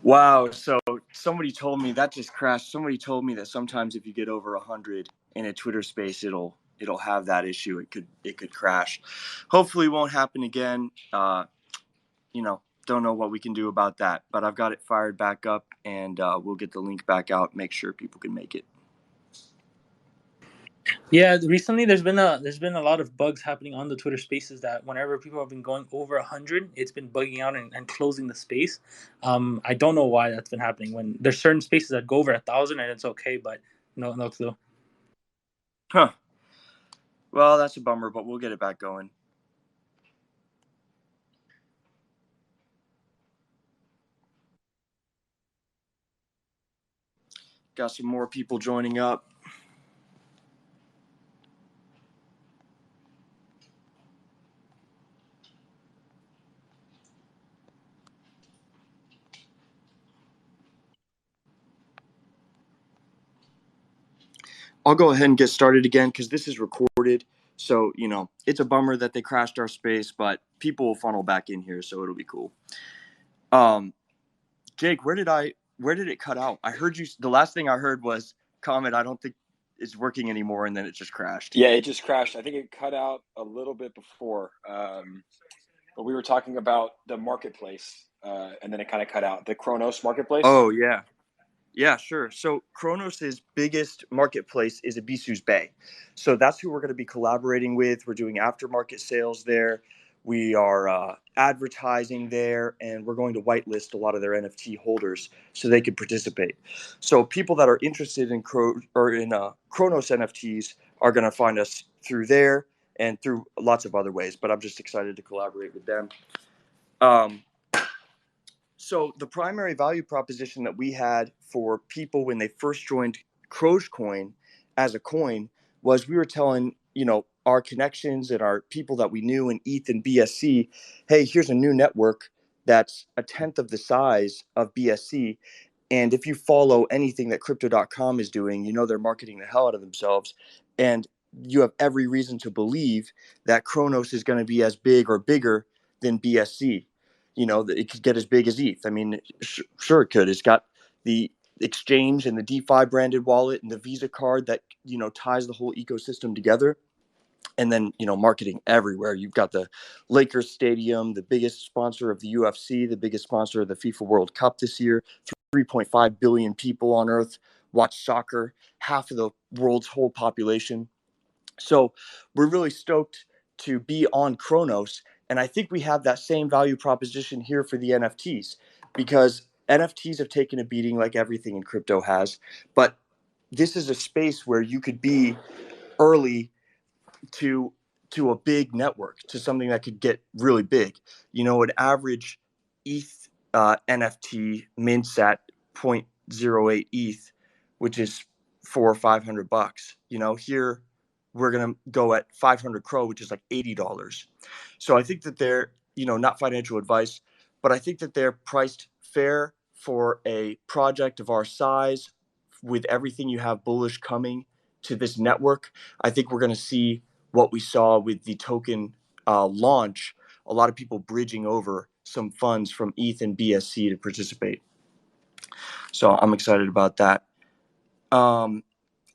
Wow. So somebody told me that just crashed. Somebody told me that sometimes if you get over 100 in a Twitter space, it'll have that issue. It could crash. Hopefully it won't happen again. Don't know what we can do about that, but I've got it fired back up, and we'll get the link back out, make sure people can make it. Yeah, recently there's been a lot of bugs happening on the Twitter Spaces that whenever people have been going over 100, it's been bugging out and closing the space. I don't know why that's been happening. When there's certain spaces that go over 1,000 and it's okay, but no clue. Huh. Well, that's a bummer, but we'll get it back going. Got some more people joining up. I'll go ahead and get started again because this is recorded. So, it's a bummer that they crashed our space, but people will funnel back in here, so it'll be cool. Jake, where did it cut out? I heard you. The last thing I heard was comment. I don't think it's working anymore, and then it just crashed. Yeah, it just crashed. I think it cut out a little bit before, but we were talking about the marketplace, and then it kind of cut out. The Kronos marketplace. Oh yeah. Yeah, sure. So Kronos' biggest marketplace is Abisu's Bay. So that's who we're going to be collaborating with. We're doing aftermarket sales there. We are advertising there, and we're going to whitelist a lot of their NFT holders so they can participate. So people that are interested in Kronos NFTs are going to find us through there and through lots of other ways. But I'm just excited to collaborate with them. So the primary value proposition that we had for people when they first joined Croge Coin as a coin was we were telling, our connections and our people that we knew in ETH and BSC, hey, here's a new network that's 1/10 of the size of BSC. And if you follow anything that crypto.com is doing, they're marketing the hell out of themselves. And you have every reason to believe that Kronos is going to be as big or bigger than BSC. It could get as big as ETH. I mean, sure it could. It's got the exchange and the DeFi branded wallet and the Visa card that, ties the whole ecosystem together. And then, marketing everywhere. You've got the Lakers Stadium, the biggest sponsor of the UFC, the biggest sponsor of the FIFA World Cup this year. 3.5 billion people on Earth watch soccer, half of the world's whole population. So we're really stoked to be on Kronos. And I think we have that same value proposition here for the NFTs because NFTs have taken a beating like everything in crypto has. But this is a space where you could be early to a big network, to something that could get really big. An average ETH NFT mints at 0.08 ETH, which is $400 or $500. Here we're going to go at 500 Crow, which is like $80. So I think that they're, not financial advice, but I think that they're priced fair for a project of our size with everything you have bullish coming to this network. I think we're going to see what we saw with the token launch, a lot of people bridging over some funds from ETH and BSC to participate. So I'm excited about that. And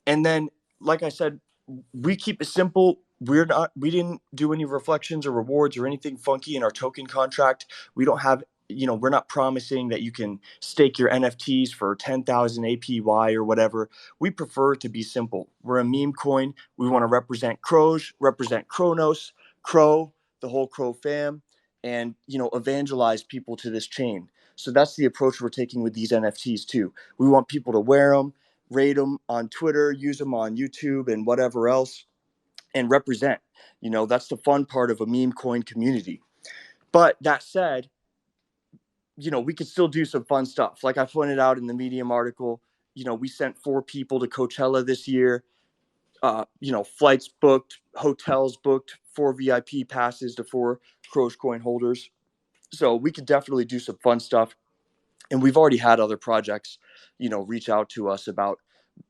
then, like I said, we keep it simple. We didn't do any reflections or rewards or anything funky in our token contract. We don't have, we're not promising that you can stake your NFTs for 10,000 APY or whatever. We prefer to be simple. We're a meme coin. We want to represent Croge, represent Kronos, Crow, the whole Crow fam, and, evangelize people to this chain. So that's the approach we're taking with these NFTs too. We want people to wear them, rate them on Twitter, use them on YouTube and whatever else, and represent. That's the fun part of a meme coin community. But that said, we could still do some fun stuff. Like I pointed out in the Medium article, we sent 4 people to Coachella this year. Flights booked, hotels booked, 4 VIP passes to 4 Croge coin holders. So we could definitely do some fun stuff. And we've already had other projects, reach out to us about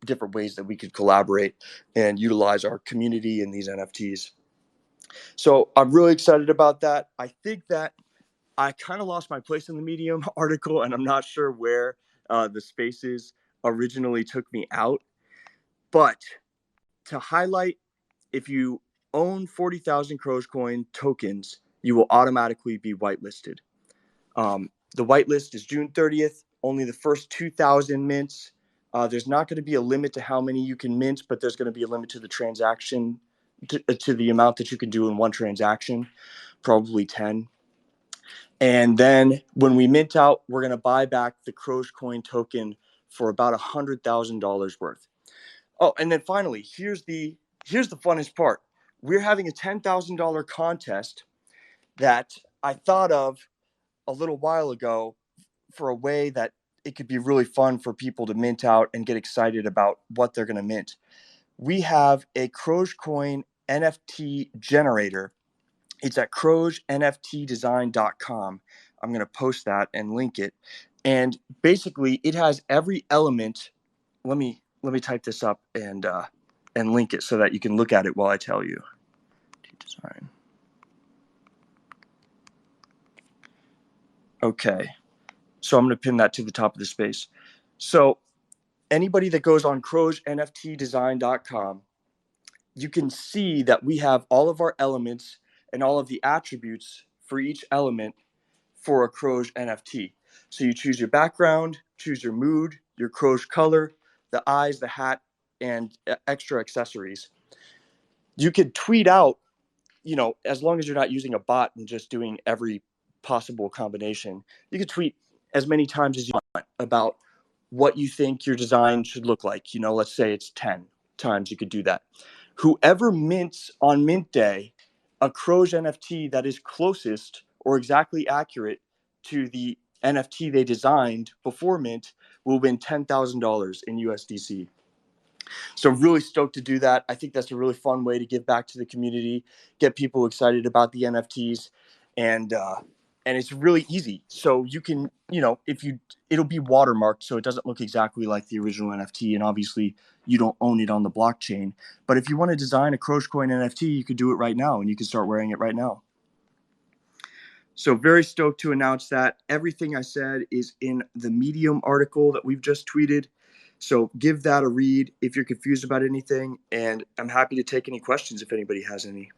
different ways that we could collaborate and utilize our community in these NFTs. So I'm really excited about that. I think that I kind of lost my place in the Medium article, and I'm not sure where the spaces originally took me out. But to highlight, if you own 40,000 Crogecoin tokens, you will automatically be whitelisted. The whitelist is June 30th, only the first 2,000 mints. There's not going to be a limit to how many you can mint, but there's going to be a limit to the transaction, to the amount that you can do in one transaction, probably 10. And then when we mint out, we're going to buy back the Crogecoin token for about $100,000 worth. Oh, and then finally, here's the funnest part. We're having a $10,000 contest that I thought of a little while ago for a way that it could be really fun for people to mint out and get excited about what they're going to mint. We have a Crogecoin NFT generator. It's at crogenftdesign.com. I'm going to post that and link it. And basically, it has every element. Let me type this up and link it so that you can look at it while I tell you. Design. Okay. So I'm going to pin that to the top of the space. So anybody that goes on crogenftdesign.com, you can see that we have all of our elements and all of the attributes for each element for a Croge NFT. So you choose your background, choose your mood, your Croge color, the eyes, the hat, and extra accessories. You could tweet out, as long as you're not using a bot and just doing every possible combination, you could tweet as many times as you want about what you think your design should look like. Let's say it's 10 times you could do that. Whoever mints on mint day a Croge NFT that is closest or exactly accurate to the NFT they designed before mint will win $10,000 in USDC. So really stoked to do that. I think that's a really fun way to give back to the community, get people excited about the NFTs, and it's really easy. So you can, it'll be watermarked, so it doesn't look exactly like the original NFT, and obviously you don't own it on the blockchain. But if you want to design a Crogecoin NFT, you could do it right now, and you can start wearing it right now. So very stoked to announce that. Everything I said is in the Medium article that we've just tweeted. So give that a read if you're confused about anything, and I'm happy to take any questions if anybody has any.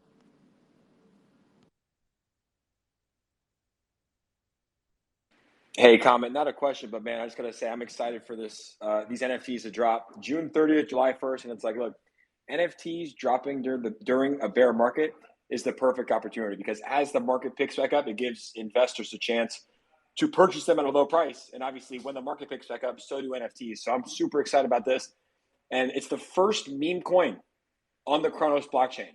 Hey, comment, not a question, but man, I just gotta say I'm excited for this. These NFTs to drop June 30th, July 1st, and it's like, look, NFTs dropping during a bear market is the perfect opportunity, because as the market picks back up, it gives investors a chance to purchase them at a low price. And obviously, when the market picks back up, so do NFTs. So I'm super excited about this, and it's the first meme coin on the Kronos blockchain,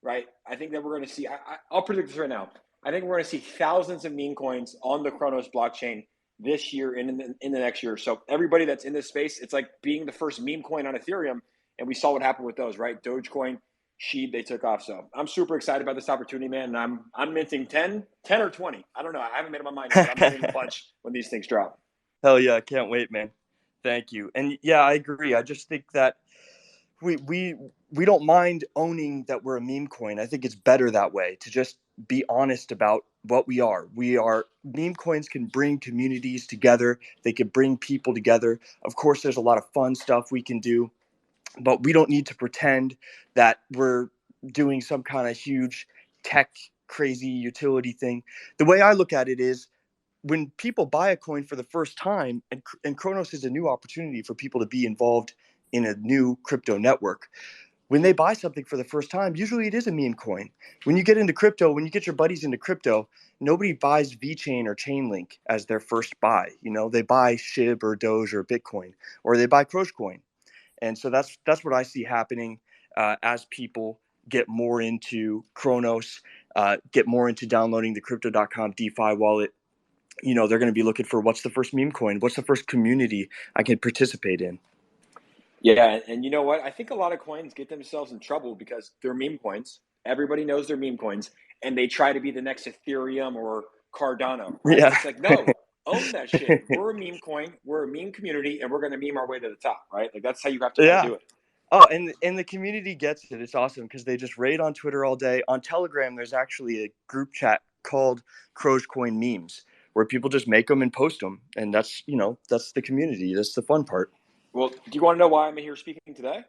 right? I think that we're going to see. I'll predict this right now. I think we're going to see thousands of meme coins on the Kronos blockchain this year and in the next year. So everybody that's in this space, it's like being the first meme coin on Ethereum, and we saw what happened with those, right? Dogecoin, Sheet, they took off. So I'm super excited about this opportunity, man. And I'm minting 10 or 20. I don't know. I haven't made up my mind yet, but I'm minting a bunch when these things drop. Hell yeah, I can't wait, man. Thank you. And yeah, I agree. I just think that we don't mind owning that we're a meme coin. I think it's better that way, to just be honest about what we are. Meme coins can bring communities together. They can bring people together. Of course, there's a lot of fun stuff we can do, but we don't need to pretend that we're doing some kind of huge tech crazy utility thing. The way I look at it is, when people buy a coin for the first time, and Kronos is a new opportunity for people to be involved in a new crypto network. When they buy something for the first time, usually it is a meme coin. When you get into crypto, when you get your buddies into crypto, nobody buys VeChain or Chainlink as their first buy. They buy SHIB or Doge or Bitcoin, or they buy Crogecoin. And so that's what I see happening as people get more into Kronos, get more into downloading the Crypto.com DeFi wallet. They're going to be looking for, what's the first meme coin? What's the first community I can participate in? Yeah, and you know what? I think a lot of coins get themselves in trouble because they're meme coins. Everybody knows they're meme coins, and they try to be the next Ethereum or Cardano, right? Yeah. It's like, no, own that shit. We're a meme coin. We're a meme community, and we're going to meme our way to the top, right? Like, that's how you have to kind of do it. Oh, and the community gets it. It's awesome because they just raid on Twitter all day. On Telegram, there's actually a group chat called Croge Coin memes, where people just make them and post them, and that's that's the community. That's the fun part. Well, do you want to know why I'm here speaking today?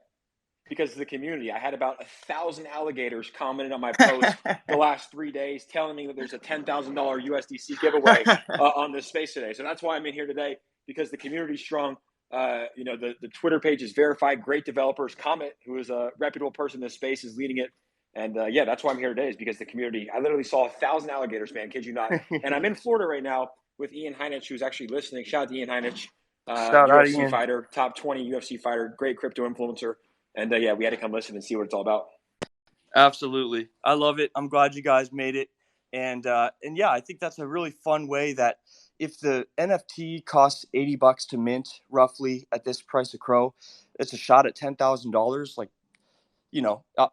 Because of the community. I had about 1,000 alligators commenting on my post the last 3 days, telling me that there's a $10,000 USDC giveaway on this space today. So that's why I'm in here today, because the community's strong. The Twitter page is verified. Great developers. Comet, who is a reputable person in this space, is leading it. And that's why I'm here today, is because the community. I literally saw 1,000 alligators, man. Kid you not. And I'm in Florida right now with Ian Heinich, who's actually listening. Shout out to Ian Heinich, Shout out UFC Ian. fighter, top 20 UFC fighter, great crypto influencer. And we had to come listen and see what it's all about. Absolutely. I love it. I'm glad you guys made it. And yeah, I think that's a really fun way that if the NFT costs $80 to mint roughly at this price of Crow, it's a shot at $10,000. Like,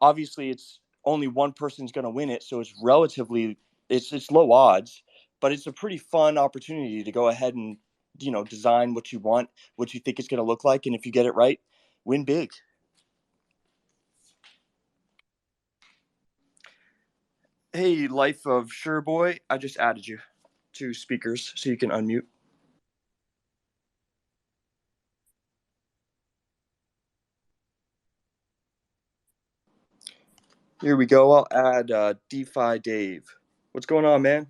obviously it's only one person's going to win it. So it's relatively, it's low odds, but it's a pretty fun opportunity to go ahead and, design what you want, what you think it's going to look like. And if you get it right, win big. Hey, Life of Sure Boy, I just added you to speakers so you can unmute. Here we go. I'll add DeFi Dave. What's going on, man?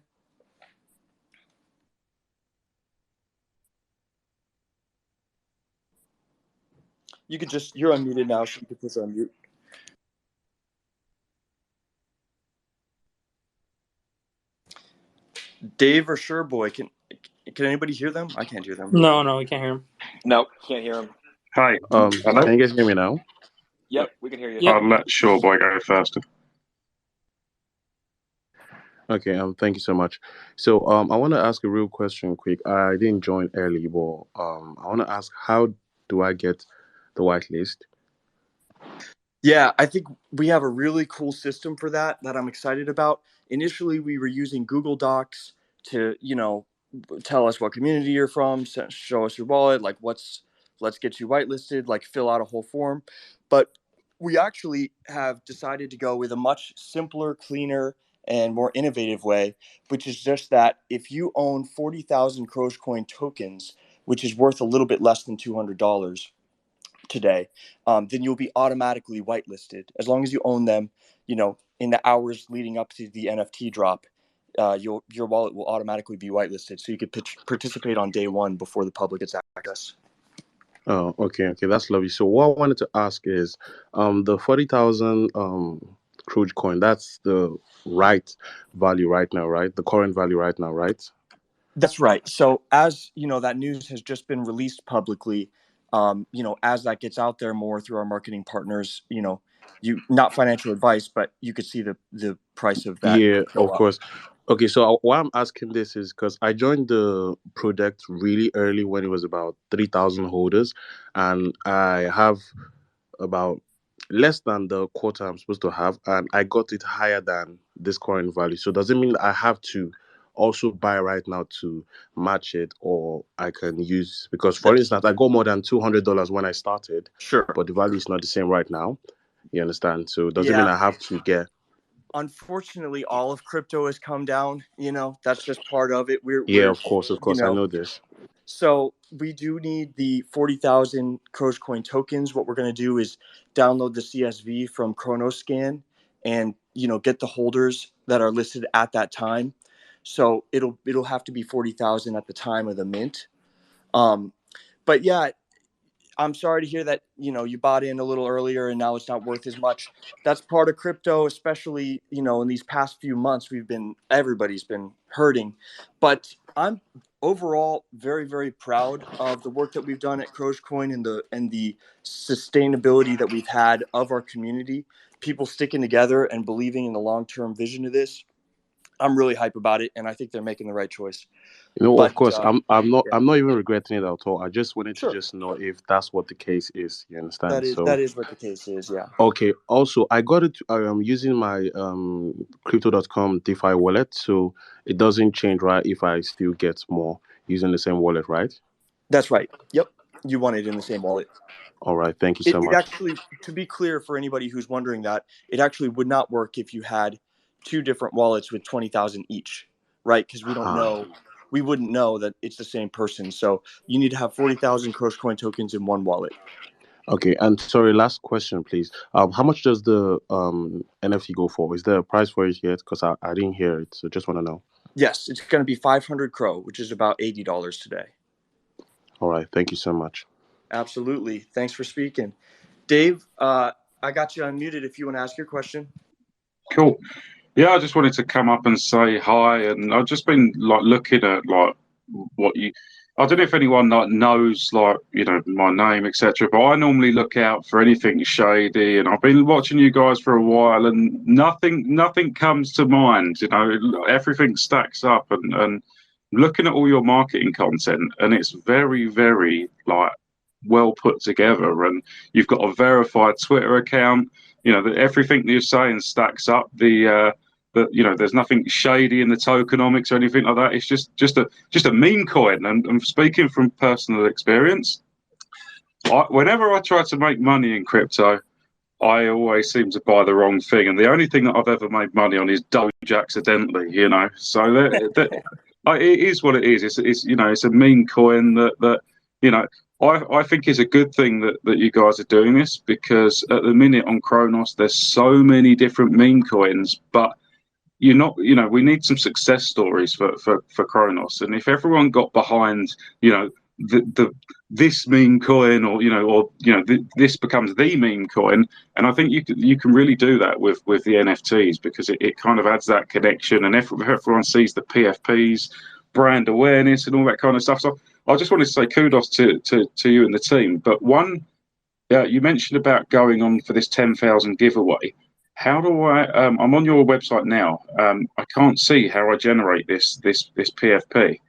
You're unmuted now, so you can push unmute. Dave or Sure Boy, can anybody hear them? I can't hear them. No, we can't hear him. No, can't hear him. Hi. Can you guys hear me now? Yep, we can hear you. Yep. Let Sure Boy go first. Okay, thank you so much. So I want to ask a real question quick. I didn't join early, but I want to ask, how do I get the whitelist? Yeah, I think we have a really cool system for that I'm excited about. Initially, we were using Google Docs to, tell us what community you're from, show us your wallet, like let's get you whitelisted, like fill out a whole form. But we actually have decided to go with a much simpler, cleaner, and more innovative way, which is just that if you own 40,000 Crogecoin tokens, which is worth a little bit less than $200 today, then you'll be automatically whitelisted. As long as you own them, in the hours leading up to the NFT drop, your wallet will automatically be whitelisted. So you could participate on day one before the public gets access. Oh, okay, that's lovely. So what I wanted to ask is, the 40,000 Crogecoin, that's the right value right now, right? The current value right now, right? That's right. So as that news has just been released publicly, as that gets out there more through our marketing partners, not financial advice, but you could see the price of that. Yeah, of course. Okay, so why I'm asking this is because I joined the project really early when it was about 3,000 holders, and I have about less than the quarter I'm supposed to have, and I got it higher than this current value. So does it mean that I have to also buy right now to match it, or I can use, because for instance, I got more than $200 when I started, Sure, but the value is not the same right now. You understand? So does it mean I have to get? Unfortunately, all of crypto has come down. That's just part of it. Of course, I know this. So we do need the 40,000 Crogecoin tokens. What we're going to do is download the CSV from Chronoscan and get the holders that are listed at that time. So it'll have to be 40,000 at the time of the mint. But yeah, I'm sorry to hear that you bought in a little earlier and now it's not worth as much. That's part of crypto, especially in these past few months everybody's been hurting. But I'm overall very, very proud of the work that we've done at Crogecoin and the sustainability that we've had of our community, people sticking together and believing in the long-term vision of this. I'm really hype about it, and I think they're making the right choice. Of course, I'm not even regretting it at all. I just wanted to just know if that's what the case is. You understand? That is what the case is. Yeah. Okay. Also, I got it. Using my crypto.com DeFi wallet, so it doesn't change, right? If I still get more using the same wallet, right? That's right. Yep. You want it in the same wallet. All right. Thank you so much. It actually, to be clear for anybody who's wondering that, it actually would not work if you had two different wallets with 20,000 each, right? Because we don't know, we wouldn't know that it's the same person. So you need to have 40,000 Croge coin tokens in one wallet. Okay, and sorry, last question, please. How much does the NFT go for? Is there a price for it yet? Because I didn't hear it, so just want to know. Yes, it's going to be 500 Crow, which is about $80 today. All right, thank you so much. Absolutely. Thanks for speaking. Dave, I got you unmuted if you want to ask your question. Cool. Yeah, I just wanted to come up and say hi, and I've just been like looking at like what you. I don't know if anyone like knows like my name etc. But I normally look out for anything shady, and I've been watching you guys for a while, and nothing comes to mind. Everything stacks up, and looking at all your marketing content, and it's very very like well put together, and you've got a verified Twitter account. Everything that you're saying stacks up. There's nothing shady in the tokenomics or anything like that. It's just a meme coin. And I'm speaking from personal experience. Whenever I try to make money in crypto, I always seem to buy the wrong thing. And the only thing that I've ever made money on is Doge accidentally. So it is what it is. It's a meme coin that I think it's a good thing that you guys are doing this, because at the minute on Kronos, there's so many different meme coins, but we need some success stories for Kronos. And if everyone got behind, this meme coin, this becomes the meme coin, and I think you can really do that with the NFTs, because it kind of adds that connection, and everyone sees the PFPs, brand awareness, and all that kind of stuff. So I just wanted to say kudos to you and the team. But you mentioned about going on for this 10,000 giveaway. How do I'm on your website now. I can't see how I generate this PFP.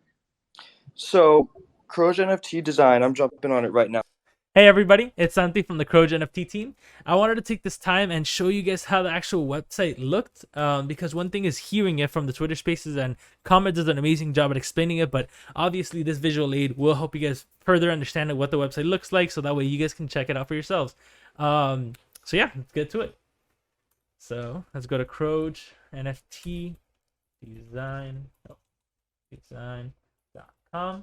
So Croge NFT design, I'm jumping on it right now. Hey everybody, it's Santi from the Croge NFT team. I wanted to take this time and show you guys how the actual website looked, because one thing is hearing it from the Twitter spaces, and Comet does an amazing job at explaining it, but obviously this visual aid will help you guys further understand what the website looks like, so that way you guys can check it out for yourselves. So yeah, let's get to it. So let's go to Croge NFT design.com.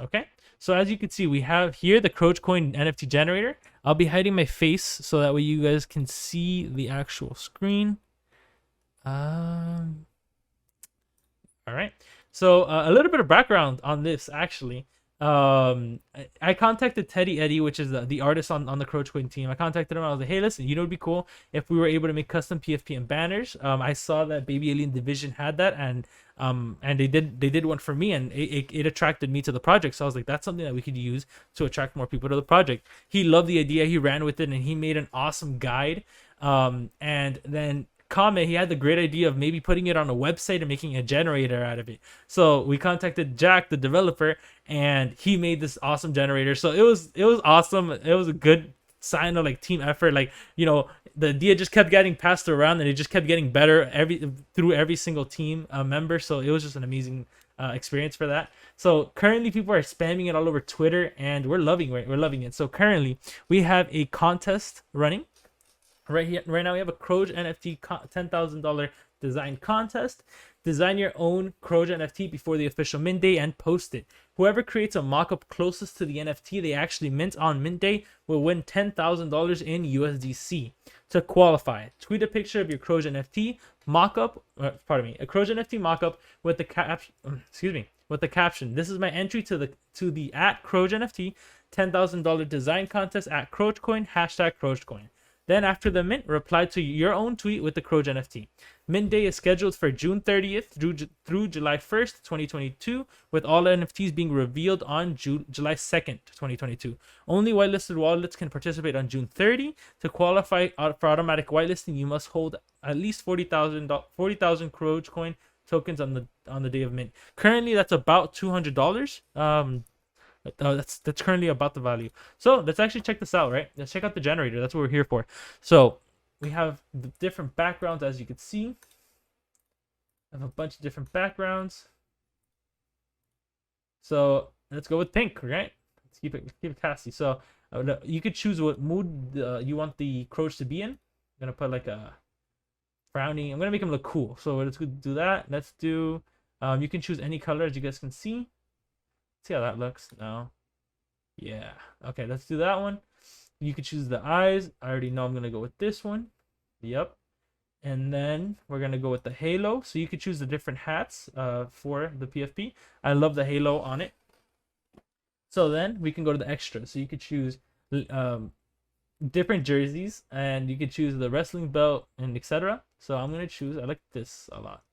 Okay, so as you can see, we have here the Croge Coin NFT generator. I'll be hiding my face so that way you guys can see the actual screen. All right, so a little bit of background on this actually. I contacted Teddy Eddy, which is the artist on the Croge Coin team. I contacted him. I was like, hey, listen, it'd be cool if we were able to make custom PFP and banners. I saw that Baby Alien Division had that, and they did one for me, and it attracted me to the project. So I was like, that's something that we could use to attract more people to the project. He loved the idea. He ran with it, and he made an awesome guide. And then Comet, he had the great idea of maybe putting it on a website and making a generator out of it. So we contacted Jack, the developer, and he made this awesome generator. So it was awesome. It was a good sign of like team effort. Like, the idea just kept getting passed around, and it just kept getting better through every single team member. So it was just an amazing experience for that. So currently people are spamming it all over Twitter, and we're loving it. So currently we have a contest running. Right now we have a Croge NFT $10,000 design contest. Design your own Croge NFT before the official mint day and post it. Whoever creates a mock-up closest to the NFT they actually mint on mint day will win $10,000 in USDC. To qualify, tweet a picture of your Croge NFT mock-up, a Croge NFT mock-up with the caption, "This is my entry to the @Croge NFT $10,000 design contest @CrogeCoin #CrogeCoin." Then after the mint, reply to your own tweet with the Croge NFT. Mint day is scheduled for June 30th through July 1st, 2022, with all NFTs being revealed on July 2nd, 2022. Only whitelisted wallets can participate on June 30. To qualify for automatic whitelisting, you must hold at least 40,000 Croge coin tokens on the day of mint. Currently, that's about $200. That's currently about the value. So let's actually check this out, right? Let's check out the generator. That's what we're here for. So we have the different backgrounds, as you can see. I have a bunch of different backgrounds. So let's go with pink, right? Let's keep it classy. So you could choose what mood you want the Croge to be in. I'm gonna put like a frowny. I'm gonna make him look cool. So let's do that. Let's do. You can choose any color, as you guys can see. See how that looks now. Yeah. Okay, let's do that one. You can choose the eyes. I already know I'm gonna go with this one. Yep. And then we're gonna go with the halo. So you could choose the different hats for the PFP. I love the halo on it. So then we can go to the extra. So you could choose different jerseys, and you could choose the wrestling belt and etc. So I'm gonna choose. I like this a lot.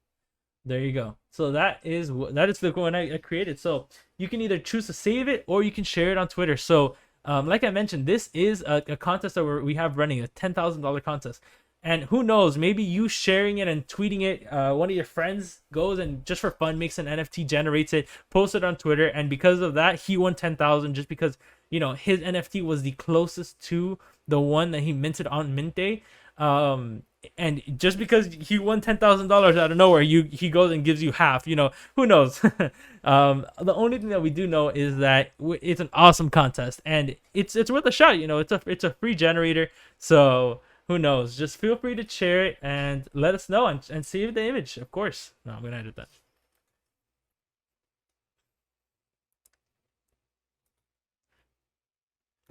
There you go. So that is the one I created. So you can either choose to save it or you can share it on Twitter. So like I mentioned, this is a contest that we have running, a $10,000 contest. And who knows, maybe you sharing it and tweeting it, one of your friends goes and just for fun makes an NFT, generates it, posts it on Twitter, and because of that, he won 10,000 just because, you know, his NFT was the closest to the one that he minted on mint day. And just because he won $10,000 out of nowhere, he goes and gives you half. You know, who knows? The only thing that we do know is that it's an awesome contest, and it's worth a shot. You know, it's a free generator, so who knows? Just feel free to share it and let us know and save the image, of course. No, I'm gonna edit that.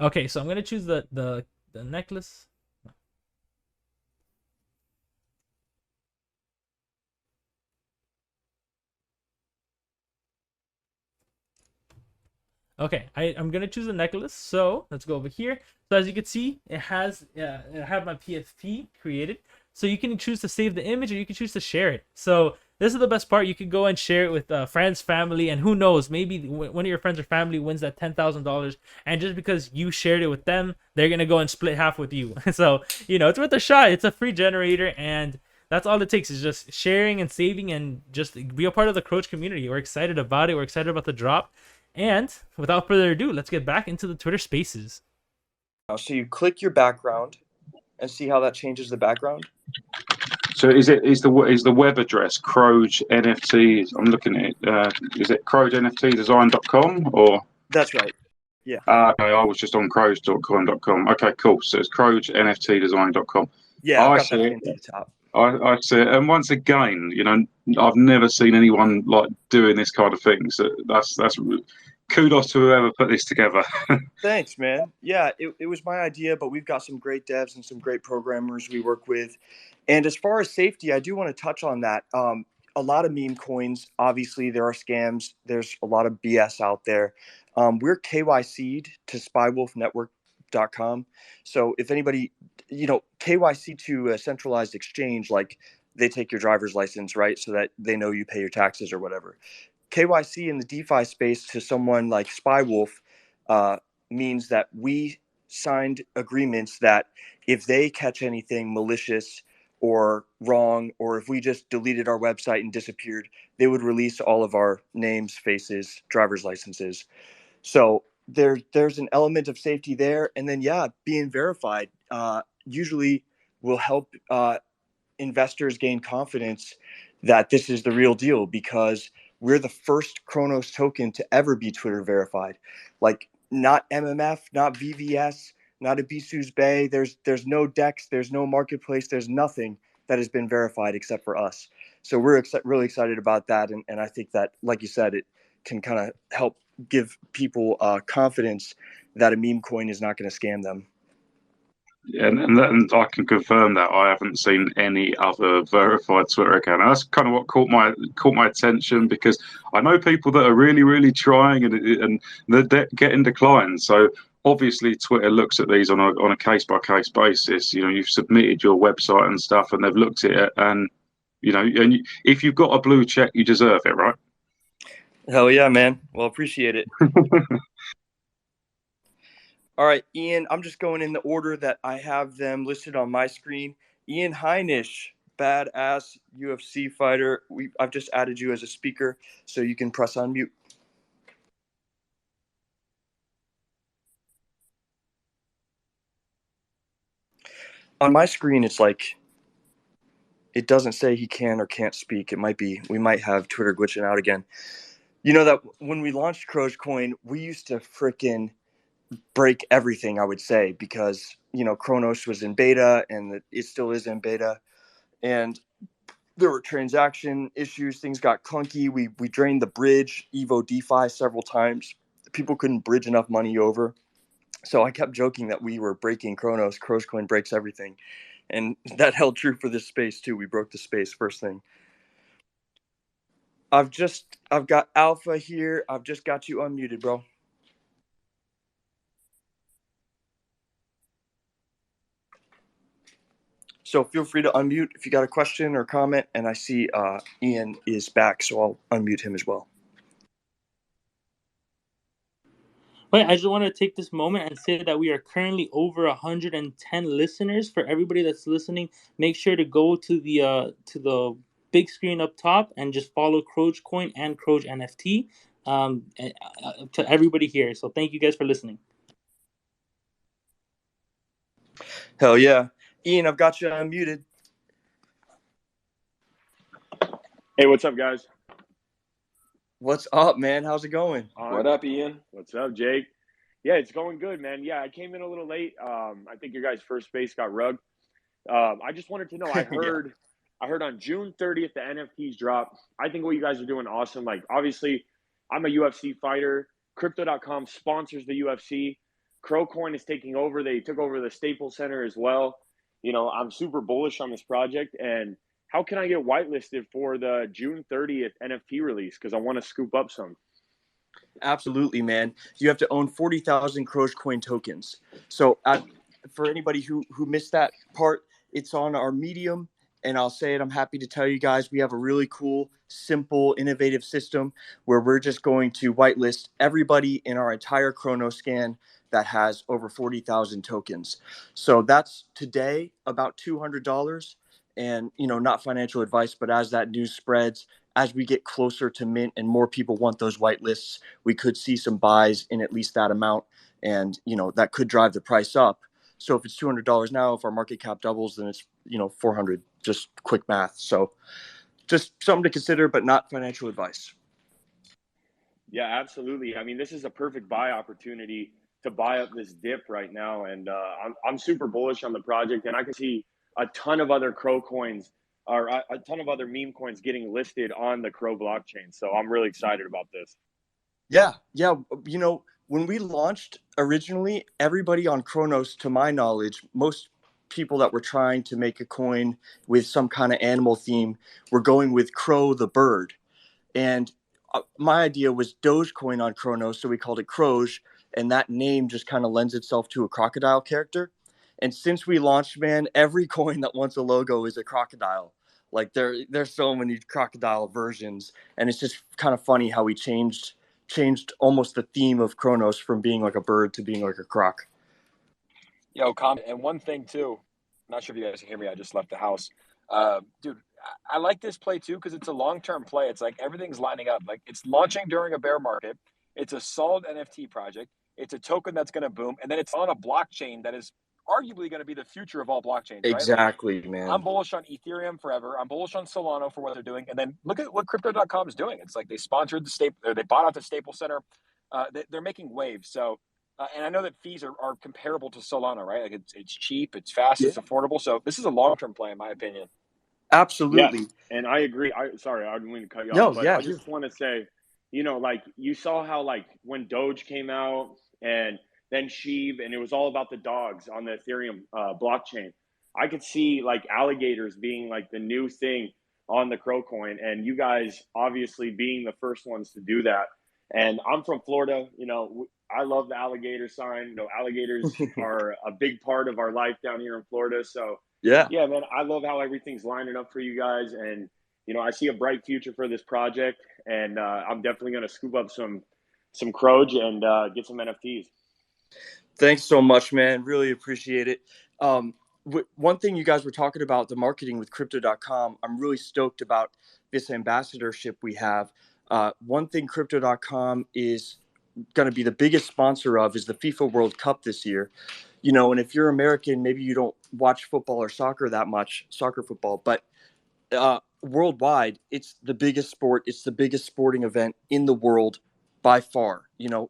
Okay, so I'm gonna choose the necklace. Okay, I'm gonna choose a necklace. So let's go over here. So as you can see, it has I have my PFP created. So you can choose to save the image or you can choose to share it. So this is the best part. You can go and share it with friends, family, and who knows, maybe one of your friends or family wins that $10,000, and just because you shared it with them, they're gonna go and split half with you. So you know, it's worth a shot. It's a free generator, and that's all it takes is just sharing and saving and just be a part of the Croge community. We're excited about it. We're excited about the drop. And without further ado, let's get back into the Twitter Spaces. So you click your background and see how that changes the background. So is the web address Croge NFT? I'm looking at it. Is it CrogeNFTdesign.com or? That's right. Yeah. Okay, I was just on Croge.com. Okay, cool. So it's CrogeNFTdesign.com. Yeah, I got see that it. to the top. I see it. And once again, you know, I've never seen anyone like doing this kind of thing. So that's kudos to whoever put this together. Thanks, man. Yeah, it was my idea, but we've got some great devs and some great programmers we work with. And as far as safety, I do want to touch on that. A lot of meme coins, obviously, there are scams. There's a lot of BS out there. We're KYC'd to spywolfnetwork.com. So if anybody, you know, KYC to a centralized exchange, like they take your driver's license, right? So that they know you pay your taxes or whatever. KYC in the DeFi space to someone like Spywolf means that we signed agreements that if they catch anything malicious or wrong, or if we just deleted our website and disappeared, they would release all of our names, faces, driver's licenses. So there's an element of safety there. And then, yeah, being verified usually will help investors gain confidence that this is the real deal, because we're the first Kronos token to ever be Twitter verified. Like, not MMF, not VVS, not Abisu's Bay. There's no DEX, there's no marketplace, there's nothing that has been verified except for us. So we're really excited about that. And I think that, like you said, it can kind of help give people confidence that a meme coin is not going to scam them. And I can confirm that I haven't seen any other verified Twitter account. And that's kind of what caught my attention, because I know people that are really trying and they're getting declined. So obviously Twitter looks at these on a case by case basis. You know, you've submitted your website and stuff, and they've looked at it, and you know, and if you've got a blue check, you deserve it, right? Hell yeah, man. Well, appreciate it. All right, Ian, I'm just going in the order that I have them listed on my screen. Ian Heinisch, badass UFC fighter. I've just added you as a speaker, so you can press unmute. On my screen, it's like, it doesn't say he can or can't speak. It might be, we might have Twitter glitching out again. You know that when we launched Croge Coin, we used to freaking break everything, I would say, because, you know, Kronos was in beta and it still is in beta. and there were transaction issues. Things got clunky. We drained the bridge, Evo DeFi, several times. People couldn't bridge enough money over. So I kept joking that we were breaking Kronos. Crogecoin breaks everything. And that held true for this space too. We broke the space first thing. I've got Alpha here. I've just got you unmuted, bro. So feel free to unmute if you got a question or comment. And I see Ian is back, so I'll unmute him as well. Wait, I just want to take this moment and say that we are currently over 110 listeners. For everybody that's listening, make sure to go to the big screen up top and just follow Crogecoin and Croge NFT to everybody here. So thank you guys for listening. Hell yeah. Ian, I've got you unmuted. Hey, what's up, guys? What's up, man? How's it going? What up, Ian? What's up, Jake? Yeah, it's going good, man. Yeah, I came in a little late. I think your guys' first space got rugged. I just wanted to know, I heard on June 30th, the NFTs drop. I think what you guys are doing awesome. Like, obviously, I'm a UFC fighter. Crypto.com sponsors the UFC. Crocoin is taking over. They took over the Staples Center as well. You know, I'm super bullish on this project. And how can I get whitelisted for the June 30th NFT release? Because I want to scoop up some. Absolutely, man. You have to own 40,000 Crogecoin tokens. So for anybody who missed that part, it's on our Medium. And I'll say it, I'm happy to tell you guys, we have a really cool, simple, innovative system where we're just going to whitelist everybody in our entire Chronoscan that has over 40,000 tokens. So that's today about $200. And, you know, not financial advice, but as that news spreads, as we get closer to mint and more people want those whitelists, we could see some buys in at least that amount. And, you know, that could drive the price up. So if it's $200 now, if our market cap doubles, then it's, you know, 400, just quick math. So just something to consider, but not financial advice. Yeah, absolutely. I mean, this is a perfect buy opportunity to buy up this dip right now. And I'm super bullish on the project, and I can see a ton of other Crow coins or a ton of other meme coins getting listed on the Crow blockchain. So I'm really excited about this. Yeah. You know, when we launched originally, everybody on Kronos, to my knowledge, most people that were trying to make a coin with some kind of animal theme were going with Crow the bird. And my idea was Dogecoin on Kronos, so we called it Croge, and that name just kind of lends itself to a crocodile character. And since we launched, man, every coin that wants a logo is a crocodile. Like there's so many crocodile versions, and it's just kind of funny how we changed almost the theme of Kronos from being like a bird to being like a croc. Yo, and one thing too, I'm not sure if you guys can hear me. I just left the house. Dude, I like this play too because it's a long-term play. It's like everything's lining up. Like it's launching during a bear market. It's a solid NFT project. It's a token that's going to boom, and then it's on a blockchain that is arguably going to be the future of all blockchains. Exactly, right? Like, man. I'm bullish on Ethereum forever. I'm bullish on Solana for what they're doing, and then look at what Crypto.com is doing. It's like they sponsored they bought out the Staples Center. They're making waves. So. And I know that fees are comparable to Solana, right? Like it's cheap, it's fast, It's affordable. So this is a long-term play, in my opinion. Absolutely. Yes, and I agree. Sorry, I didn't mean to cut you No, off, but yeah, I just want to say, you know, like you saw how like when Doge came out and then Sheev, and it was all about the dogs on the Ethereum blockchain. I could see like alligators being like the new thing on the Crow coin, and you guys obviously being the first ones to do that. And I'm from Florida, you know, I love the alligator sign. You know, alligators are a big part of our life down here in Florida. So yeah, man, I love how everything's lining up for you guys. And, you know, I see a bright future for this project. And I'm definitely going to scoop up some Croge and get some NFTs. Thanks so much, man. Really appreciate it. One thing you guys were talking about, the marketing with Crypto.com, I'm really stoked about this ambassadorship we have. One thing Crypto.com is going to be the biggest sponsor of is the FIFA World Cup this year. You know, and if you're American, maybe you don't watch football or soccer that much, soccer football, but worldwide, it's the biggest sport. It's the biggest sporting event in the world by far. You know,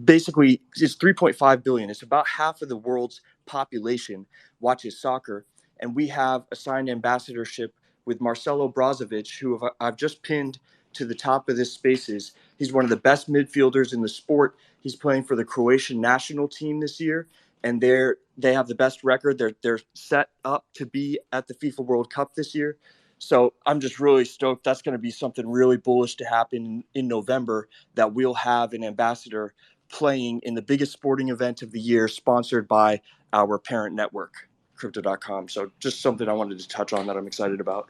basically it's 3.5 billion. It's about half of the world's population watches soccer. and we have a signed ambassadorship with Marcelo Brozovic, who I've just pinned to the top of this Spaces. He's one of the best midfielders in the sport. He's playing for the Croatian national team this year, and they have the best record. They're set up to be at the FIFA World Cup this year. So I'm just really stoked. That's going to be something really bullish to happen in November, that we'll have an ambassador playing in the biggest sporting event of the year, sponsored by our parent network, Crypto.com. So just something I wanted to touch on that I'm excited about.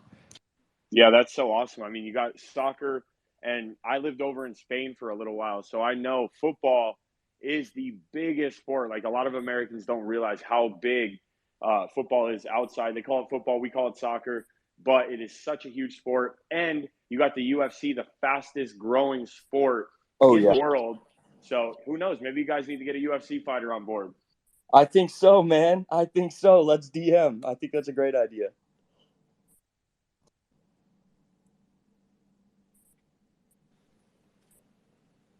Yeah, that's so awesome. I mean, you got soccer, and I lived over in Spain for a little while, so I know football is the biggest sport. Like, a lot of Americans don't realize how big football is outside. They call it football, we call it soccer, but it is such a huge sport. And you got the UFC, the fastest growing sport in the world. So who knows? Maybe you guys need to get a UFC fighter on board. I think so, man. I think so. Let's DM. I think that's a great idea.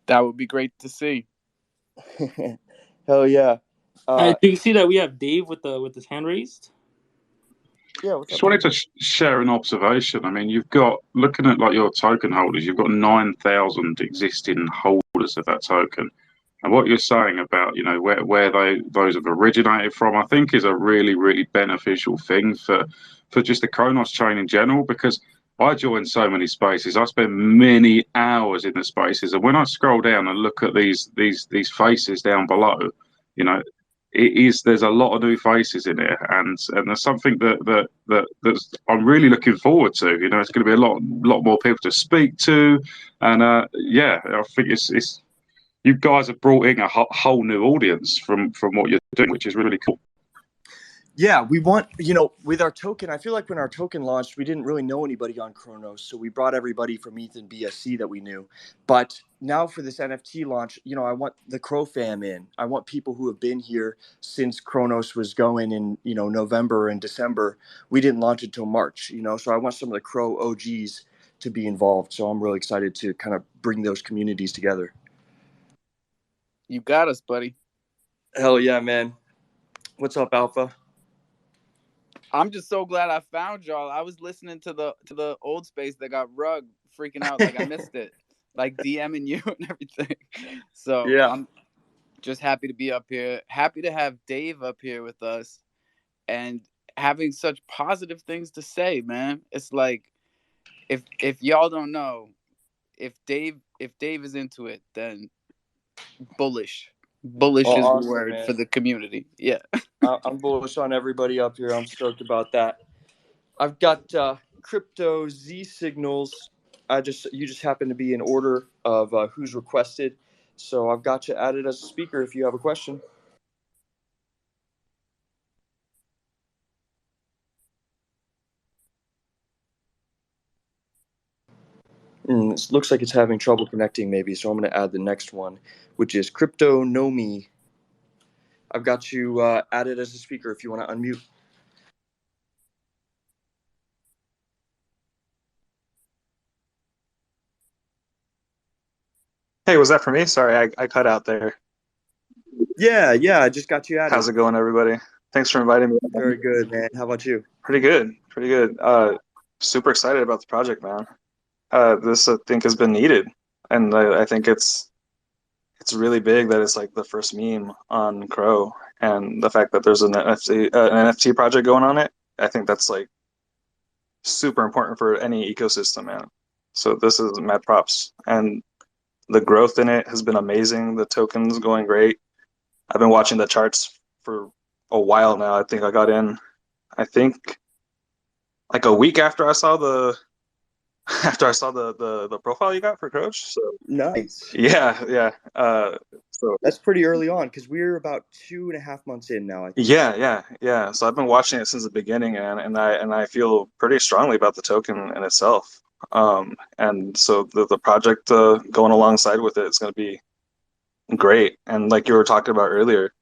That would be great to see. Hell yeah. Do you see that we have Dave with his hand raised? Yeah. Just wanted to share an observation. I mean, you've got, looking at like your token holders, you've got 9,000 existing holders of that token. And what you're saying about, you know, where those have originated from, I think is a really, really beneficial thing for just the Kronos chain in general, because I join so many spaces. I spend many hours in the spaces, and when I scroll down and look at these faces down below, you know, there's a lot of new faces in here, and there's something that's I'm really looking forward to. You know, it's going to be a lot more people to speak to, and yeah, I think it's you guys have brought in a whole new audience from what you're doing, which is really cool. Yeah, we want, you know, with our token, I feel like when our token launched, we didn't really know anybody on Kronos. So we brought everybody from ETH and BSC that we knew. But now for this NFT launch, you know, I want the Crow fam in. I want people who have been here since Kronos was going in, you know, November and December. We didn't launch it till March, you know, so I want some of the Crow OGs to be involved. So I'm really excited to kind of bring those communities together. You got us, buddy. Hell yeah, man. What's up, Alpha? I'm just so glad I found y'all. I was listening to the old space that got rug, freaking out like I missed it, like DMing you and everything. So yeah, I'm just happy to be up here. Happy to have Dave up here with us and having such positive things to say, man. It's like if y'all don't know, if Dave is into it, then bullish. Bullish is the word, man, for the community. Yeah. I'm bullish on everybody up here. I'm stoked about that. I've got crypto Z signals. You just happen to be in order of who's requested. So I've got you added as a speaker if you have a question. It looks like it's having trouble connecting maybe, so I'm going to add the next one, which is Crypto Nomi. I've got you added as a speaker if you want to unmute. Hey, was that for me? Sorry, I cut out there. Yeah, I just got you added. How's it going, everybody? Thanks for inviting me. Very good, man. How about you? Pretty good. Super excited about the project, man. This, I think, has been needed, and I think it's really big that it's like the first meme on Crow, and the fact that there's an NFT project going on it. I think that's like super important for any ecosystem, man. So this is mad props, and the growth in it has been amazing. The token's going great. I've been watching the charts for a while now. I think I got in, like a week after I saw the profile you got for Croge. So nice. Yeah. So that's pretty early on because we're about 2.5 months in now, I think. Yeah. So I've been watching it since the beginning, and I feel pretty strongly about the token in itself. And so the project going alongside with it is going to be great. And like you were talking about earlier,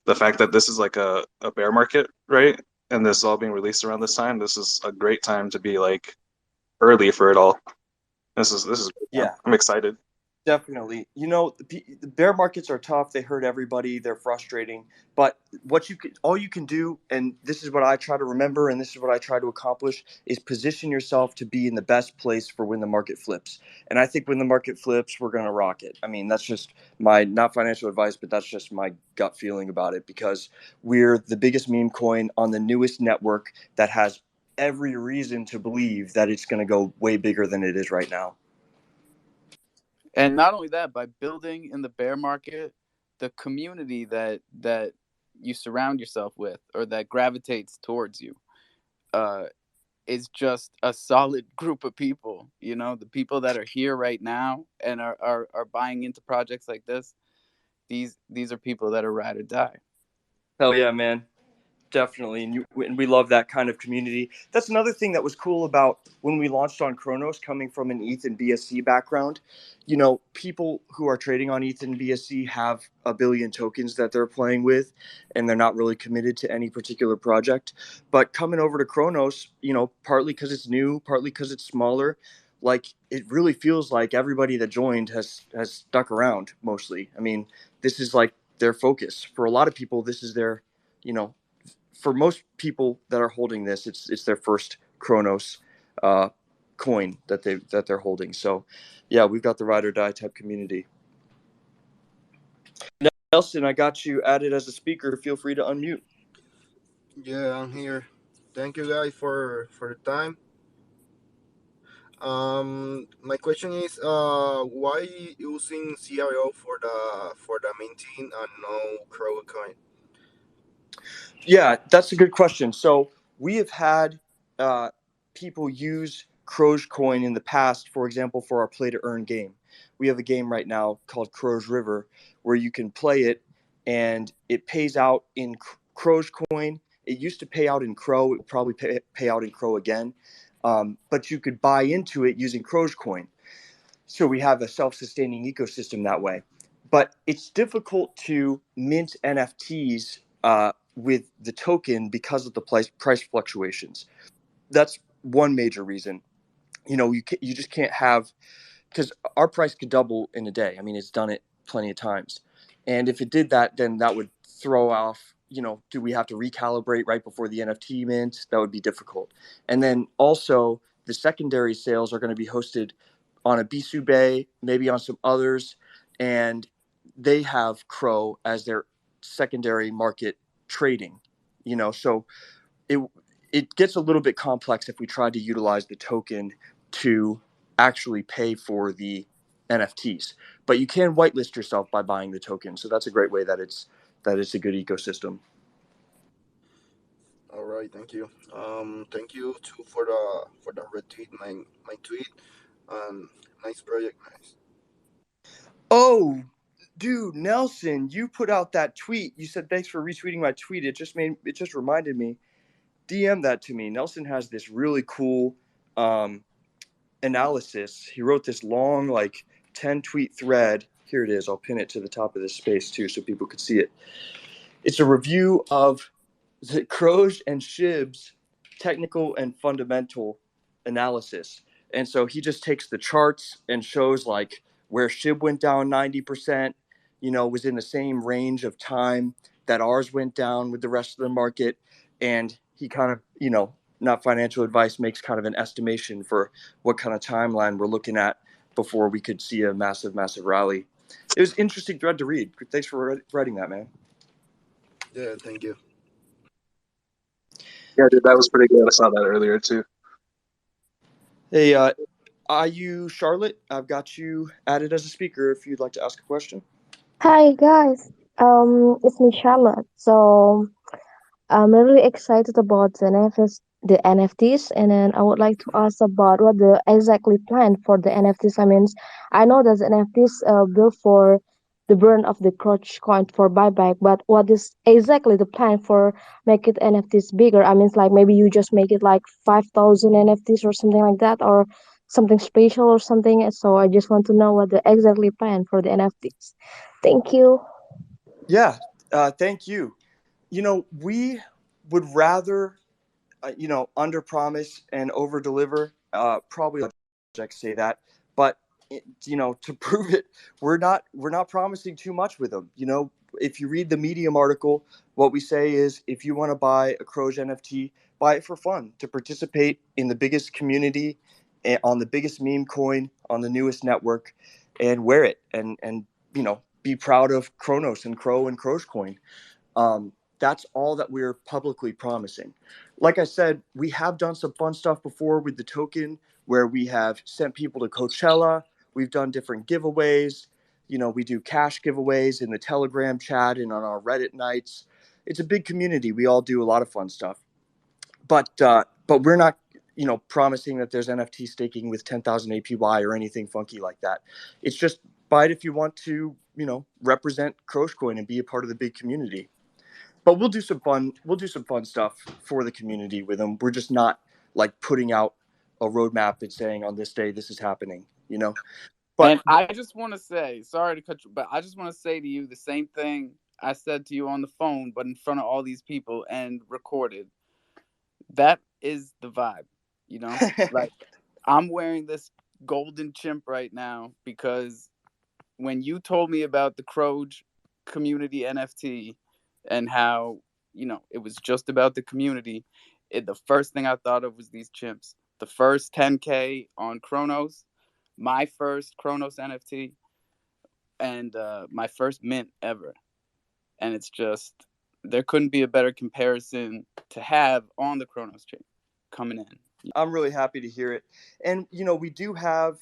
the fact that this is like a bear market, right? And this is all being released around this time. This is a great time to be like early for it all. This is yeah. I'm excited. Definitely. The bear markets are tough. They hurt everybody. They're frustrating. But all you can do, and this is what I try to remember, and this is what I try to accomplish, is position yourself to be in the best place for when the market flips. And I think when the market flips, we're going to rock it. I mean, that's just my not financial advice, but that's just my gut feeling about it, because we're the biggest meme coin on the newest network that has every reason to believe that it's going to go way bigger than it is right now. And not only that, by building in the bear market, the community that you surround yourself with, or that gravitates towards you, is just a solid group of people. The people that are here right now and are buying into projects like this. These are people that are ride or die. Hell yeah, man. Definitely, and we love that kind of community. That's another thing that was cool about when we launched on Kronos, coming from an ETH and BSC background. People who are trading on ETH and BSC have a billion tokens that they're playing with, and they're not really committed to any particular project. But coming over to Kronos, partly because it's new, partly because it's smaller, like it really feels like everybody that joined has stuck around mostly. I mean, this is like their focus. For a lot of people, this is their, for most people that are holding this, it's their first Kronos coin that they're holding. So, yeah, we've got the ride or die type community. Nelson, I got you added as a speaker. Feel free to unmute. Yeah, I'm here. Thank you guys for the time. My question is, why using CRO for the minting and no Croge coin? Yeah, that's a good question. So we have had people use Croge coin in the past, for example, for our play to earn game. We have a game right now called Croge River where you can play it and it pays out in Croge coin. It used to pay out in Crow. It will probably pay out in Crow again. But you could buy into it using Croge coin. So we have a self-sustaining ecosystem that way. But it's difficult to mint NFTs with the token because of the price fluctuations. That's one major reason. You just can't have, because our price could double in a day. I mean, it's done it plenty of times. And if it did that, then that would throw off, do we have to recalibrate right before the NFT mint? That would be difficult. And then also the secondary sales are going to be hosted on a Bisu Bay, maybe on some others. And they have Crow as their secondary market trading, so it gets a little bit complex if we try to utilize the token to actually pay for the NFTs. But you can whitelist yourself by buying the token. So that's a great way that it's a good ecosystem. All right, thank you. Thank you too for the retweet my tweet. Nice project, nice. Oh, dude, Nelson, you put out that tweet. You said thanks for retweeting my tweet. It just reminded me. DM that to me. Nelson has this really cool analysis. He wrote this long, 10 tweet thread. Here it is. I'll pin it to the top of this space too so people could see it. It's a review of the Croge and Shib's technical and fundamental analysis. And so he just takes the charts and shows where Shib went down 90%, was in the same range of time that ours went down with the rest of the market. And he kind of, not financial advice, makes kind of an estimation for what kind of timeline we're looking at before we could see a massive, massive rally. It was an interesting thread to read. Thanks for writing that, man. Yeah, thank you. Yeah, dude, that was pretty good. I saw that earlier too. Hey, IU Charlotte, I've got you added as a speaker if you'd like to ask a question. Hi guys, it's me Charlotte. So I'm really excited about the NFTs, and then I would like to ask about what the exactly plan for the NFTs. I know there's NFTs built for the burn of the Croge coin for buyback, but what is exactly the plan for make it NFTs bigger? Maybe you just make it like 5,000 NFTs or something like that, or something special or something. So I just want to know what the exactly plan for the NFTs. Thank you. Yeah, thank you. We would rather, under promise and over deliver. Probably projects say that, but to prove it, we're not promising too much with them. If you read the Medium article, what we say is if you want to buy a Croge NFT, buy it for fun, to participate in the biggest community, on the biggest meme coin, on the newest network, and wear it and be proud of Kronos and Crow and Crogecoin. That's all that we're publicly promising. Like I said, we have done some fun stuff before with the token, where we have sent people to Coachella. We've done different giveaways. We do cash giveaways in the Telegram chat and on our Reddit nights. It's a big community. We all do a lot of fun stuff. But we're not, promising that there's NFT staking with 10,000 APY or anything funky like that. It's just buy it if you want to, represent Crogecoin and be a part of the big community. But we'll do some fun stuff for the community with them. We're just not like putting out a roadmap and saying on this day this is happening, But and I just want to say, sorry to cut you, but I just want to say to you the same thing I said to you on the phone, but in front of all these people and recorded. That is the vibe, Like, I'm wearing this golden chimp right now because when you told me about the Croge community NFT and how, it was just about the community, the first thing I thought of was these chimps. The first 10K on Kronos, my first Kronos NFT, and my first mint ever. And it's just, there couldn't be a better comparison to have on the Kronos chain coming in. I'm really happy to hear it. And, we do have,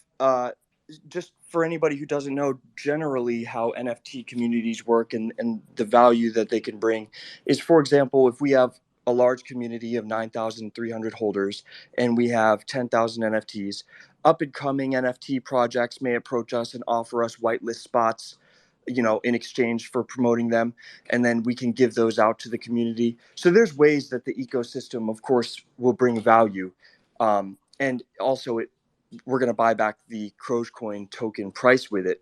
just for anybody who doesn't know generally how NFT communities work and the value that they can bring is, for example, if we have a large community of 9,300 holders and we have 10,000 NFTs, up and coming NFT projects may approach us and offer us whitelist spots, in exchange for promoting them. And then we can give those out to the community. So there's ways that the ecosystem, of course, will bring value. And also we're going to buy back the Crogecoin token price with it.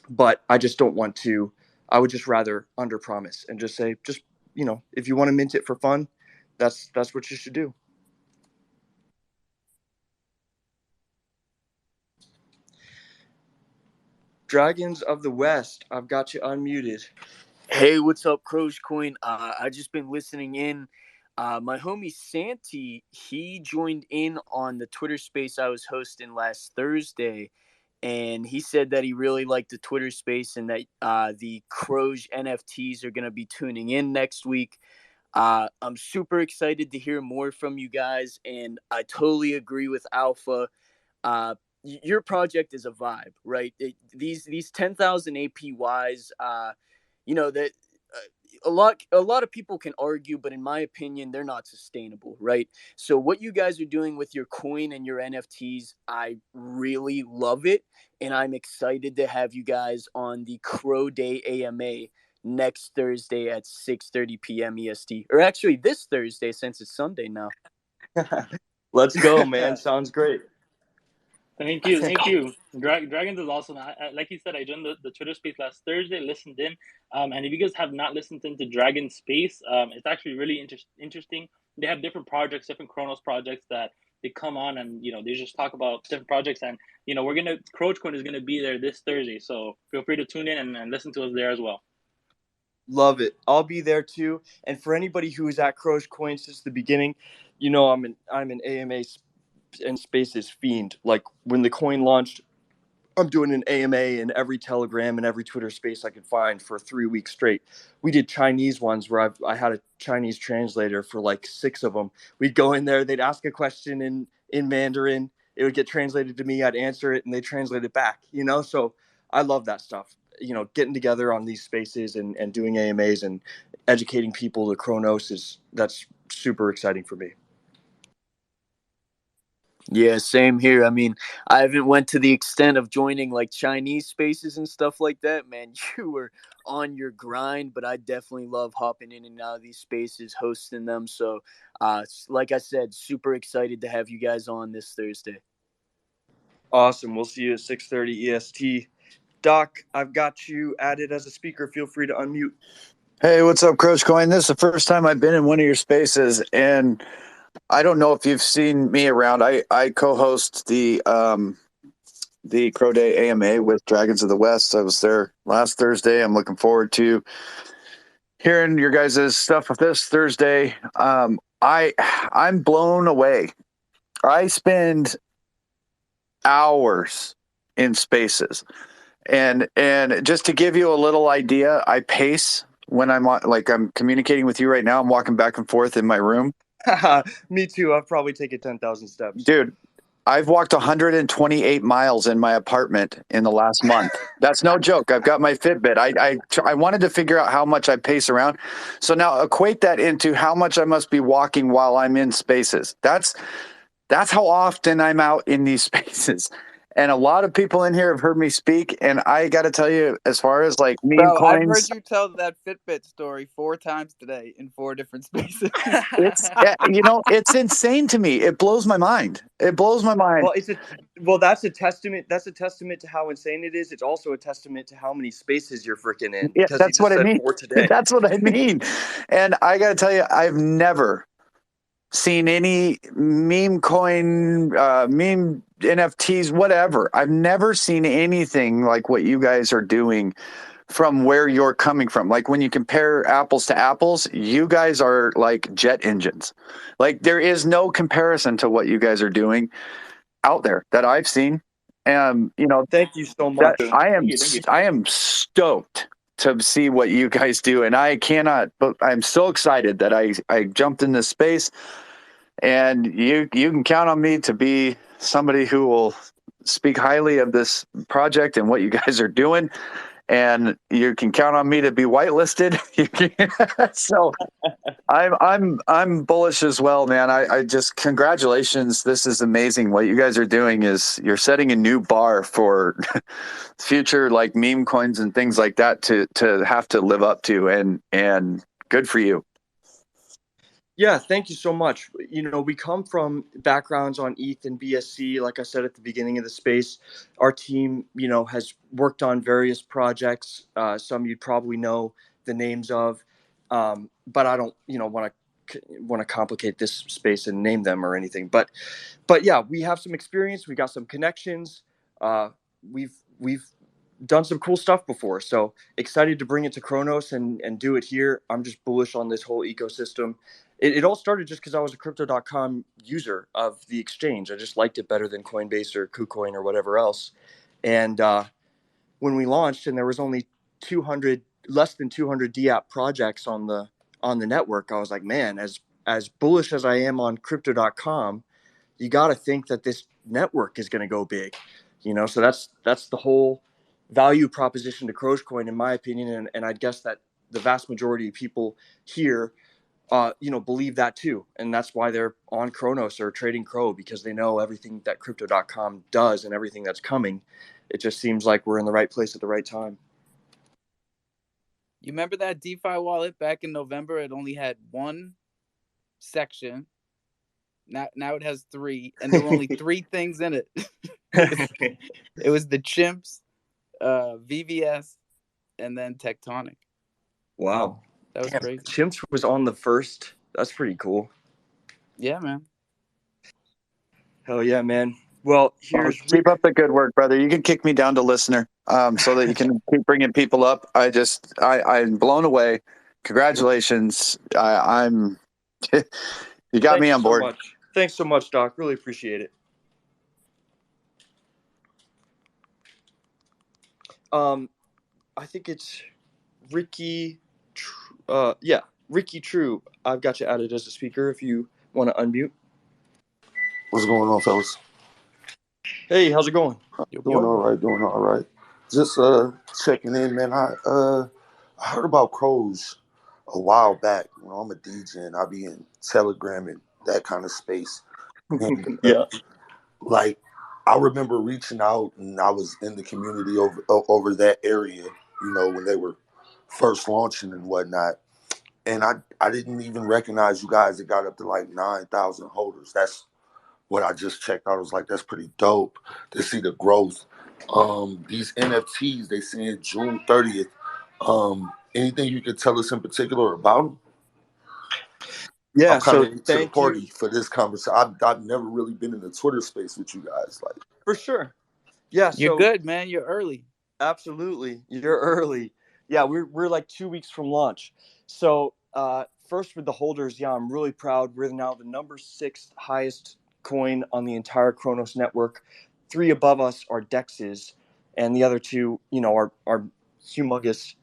But I just don't want to. I would just rather under promise and just say, if you want to mint it for fun, that's what you should do. Dragons of the West, I've got you unmuted. Hey, what's up, Crogecoin? I just been listening in. My homie Santi, he joined in on the Twitter space I was hosting last Thursday, and he said that he really liked the Twitter space and that the Croge NFTs are going to be tuning in next week. I'm super excited to hear more from you guys, and I totally agree with Alpha. Your project is a vibe, right? These 10,000 APYs, that a lot of people can argue, but in my opinion, they're not sustainable, right? So what you guys are doing with your coin and your NFTs, I really love it, and I'm excited to have you guys on the Crow Day AMA next Thursday at 6:30 p.m. EST, or actually this Thursday since it's Sunday now. Let's go, man. Sounds great. Thank you. Dragons is awesome. Like you said, I joined the Twitter space last Thursday, listened in. And if you guys have not listened into Dragon Space, it's actually really interesting. They have different projects, different Kronos projects that they come on and, they just talk about different projects. And, Crogecoin is going to be there this Thursday. So feel free to tune in and listen to us there as well. Love it. I'll be there too. And for anybody who is at Crogecoin since the beginning, I'm an AMA and Spaces fiend. Like when the coin launched, I'm doing an AMA in every Telegram and every Twitter space I could find for 3 weeks straight. We did Chinese ones where I had a Chinese translator for like 6 of them. We'd go in there, they'd ask a question in Mandarin, it would get translated to me, I'd answer it, and they translate it back. So I love that stuff. Getting together on these spaces and doing AMAs and educating people to Kronos that's super exciting for me. Yeah, same here. I mean, I haven't went to the extent of joining like Chinese spaces and stuff like that, man. You were on your grind, but I definitely love hopping in and out of these spaces, hosting them. So, like I said, super excited to have you guys on this Thursday. Awesome. We'll see you at 6:30 EST. Doc, I've got you added as a speaker. Feel free to unmute. Hey, what's up, Crogecoin? This is the first time I've been in one of your spaces, and I don't know if you've seen me around. I co-host the the Croge AMA with Dragons of the West. I was there last Thursday. I'm looking forward to hearing your guys' stuff this Thursday. I'm blown away. I spend hours in spaces, and just to give you a little idea, I pace when I'm communicating with you right now. I'm walking back and forth in my room. Me too. I've probably taken 10,000 steps. Dude, I've walked 128 miles in my apartment in the last month. That's no joke. I've got my Fitbit. I wanted to figure out how much I pace around. So now equate that into how much I must be walking while I'm in spaces. That's how often I'm out in these spaces. And a lot of people in here have heard me speak, and I got to tell you, as far as like meme Bro, coins, I've heard you tell that Fitbit story 4 times today in 4 different spaces. it's insane to me. It blows my mind. It blows my mind. Well, that's a testament. That's a testament to how insane it is. It's also a testament to how many spaces you're freaking in. Yeah, that's what I mean. 4 today. That's what I mean. And I got to tell you, I've never seen any meme coin, meme NFTs, whatever. I've never seen anything like what you guys are doing from where you're coming from. Like when you compare apples to apples, you guys are like jet engines. Like there is no comparison to what you guys are doing out there that I've seen. Thank you so much. I am stoked to see what you guys do, and but I'm so excited that I jumped in this space, and you can count on me to be somebody who will speak highly of this project and what you guys are doing. And you can count on me to be whitelisted. So I'm bullish as well, man. I just congratulations. This is amazing. What you guys are doing is you're setting a new bar for future like meme coins and things like that to have to live up to, and good for you. Yeah, thank you so much. We come from backgrounds on ETH and BSC. Like I said at the beginning of the space, our team, has worked on various projects. Some you'd probably know the names of, but I don't, want to complicate this space and name them or anything. But yeah, we have some experience. We got some connections. We've done some cool stuff before. So excited to bring it to Kronos and do it here. I'm just bullish on this whole ecosystem. It all started just because I was a crypto.com user of the exchange. I just liked it better than Coinbase or KuCoin or whatever else. And when we launched, and there was only less than 200 DApp projects on the network, I was like, man, as bullish as I am on crypto.com, you got to think that this network is going to go big. So that's the whole value proposition to Crogecoin, in my opinion, and I'd guess that the vast majority of people here believe that too. And that's why they're on Kronos or trading Crow, because they know everything that crypto.com does and everything that's coming. It just seems like we're in the right place at the right time. You remember that DeFi wallet back in November? It only had 1 section. Now it has 3, and there were only 3 things in it. It was the Chimps, VVS, and then Tectonic. Wow. That was crazy. Chimps was on the first. That's pretty cool. Yeah, man. Hell yeah, man. Well, keep up the good work, brother. You can kick me down to listener, so that you can keep bringing people up. I'm blown away. Congratulations. I'm you got me on board. Much. Thanks so much, Doc. Really appreciate it. I think it's Ricky. Ricky True. I've got you added as a speaker if you want to unmute. What's going on, fellas? Hey, how's it going? Doing all right. Just checking in, man. I heard about Croge a while back. I'm a DJ and I be in Telegram and that kind of space. And, yeah. I remember reaching out, and I was in the community over that area, when they were first launching and whatnot. And I didn't even recognize you guys. It got up to like 9,000 holders. That's what I just checked out. I was like, that's pretty dope to see the growth. These NFTs, they saying June 30th. Anything you could tell us in particular about them? Yeah, I'm kind of late to the party for this conversation. I've never really been in the Twitter space with you guys. For sure. Yeah, You're so good, man. You're early. absolutely, you're early. Yeah, we're like 2 weeks from launch. So first with the holders, yeah, I'm really proud. We're now the number 6 highest coin on the entire Kronos network. 3 above us are dexes, and the other 2, are humongous,